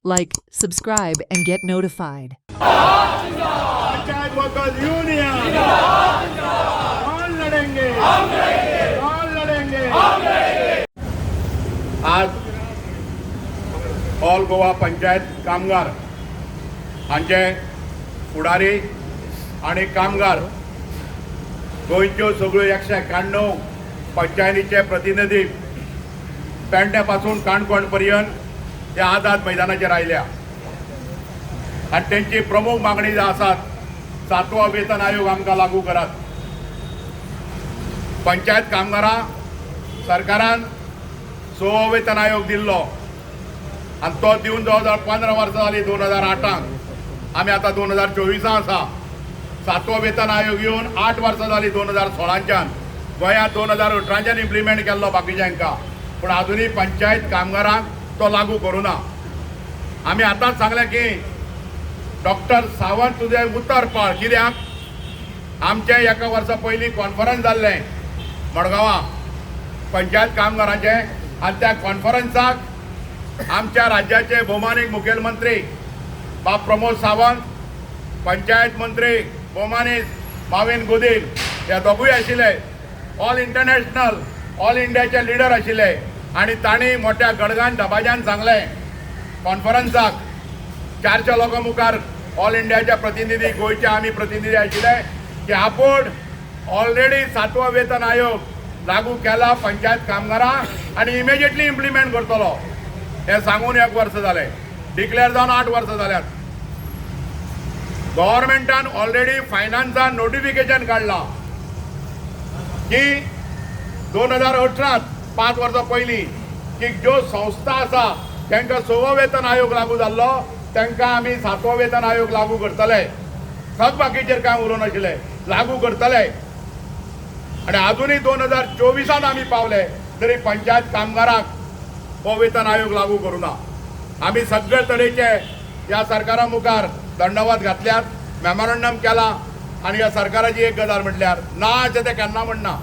Like, subscribe, and get notified. Panchayat workers union कौन लड़ेंगे कौन लड़ेंगे आज ऑल गोवा पंचायत कामगार हांचे फुडारी आणि कामगार गोंयच्यो सगळ्यो 191 पंचायतीचे प्रतिनिधी पेडणे पासून काणकोण पर्यंत हे आझाद मैदानाचेर आयल्या आणि त्यांची प्रमुख मागणी जी आसात 7वो वेतन आयोग आमकां लागू करात. पंचायत कामगारां सरकारान 6वो वेतन आयोग दिल्लो आणि तो दिवन जवळ जवळ 15 वर्सां जाली. 2008 आमी आतां 2024 आसा. 7वो वेतन आयोग येवन 8 वर्सां जाली 2016च्यान. गोंयांत 2018च्यान इम्प्लिमेंट केल्लो बाकीच्यांका, पूण आजुनूय पंचायत कामगारांक तो लागू करूना. आमी आतांच सांगलें की डॉक्टर सावंत तुझे उतर पाळ. कित्याक आमचे एका वर्सा पयलीं कॉन्फरन्स जाल्लें मडगांवां पंचायत कामगारांचे, आनी त्या कॉन्फरन्साक आमच्या राज्याचे भौमानीक मुखेलमंत्री बाब प्रमोद सावंत, पंचायत मंत्री भौमानीक माविन गुदील हे दोगूय आशिल्ले. ऑल इंटरनॅशनल ऑल इंडियाचे लिडर आशिल्ले आणि तांणी मोठ्या गडगान दबाज्यान सांगलें कॉन्फरन्साक 400 लोकां मुखार ऑल इंडियाच्या प्रतिनिधी गोंयचे आमी प्रतिनिधी आशिल्ले की आपूण ऑलरेडी 7वो वेतन आयोग लागू केला पंचायत कामगारां आणि इमिजिएटली इम्प्लिमेंट करतलो हे सांगून 1 वर्स जालें. डिक्लेअर जावन 8 वर्सां जाल्यात. गव्हर्मेंटान ऑलरेडी फायनान्सान नोटिफिकेशन काढला की 2018 5 वर्सां पयलीं की ज्यो संस्था आसा तांकां 6वो वेतन आयोग लागू जाल्लो तांकां आमी 7वो वेतन आयोग लागू करतले. थकबाकीचेर कांय उलोवं नाशिल्ले, लागू करतले. आनी आजुनूय 2024 आमी पावले तरी पंचायत कामगारांक हो वेतन आयोग लागू करूना. आमी सगळे तरेचे ह्या सरकारा मुखार दंडवत घातल्यात, मेमोरंडम केला आणि ह्या सरकाराची एक गजाल म्हटल्यार ना अशें ते केन्ना म्हणना.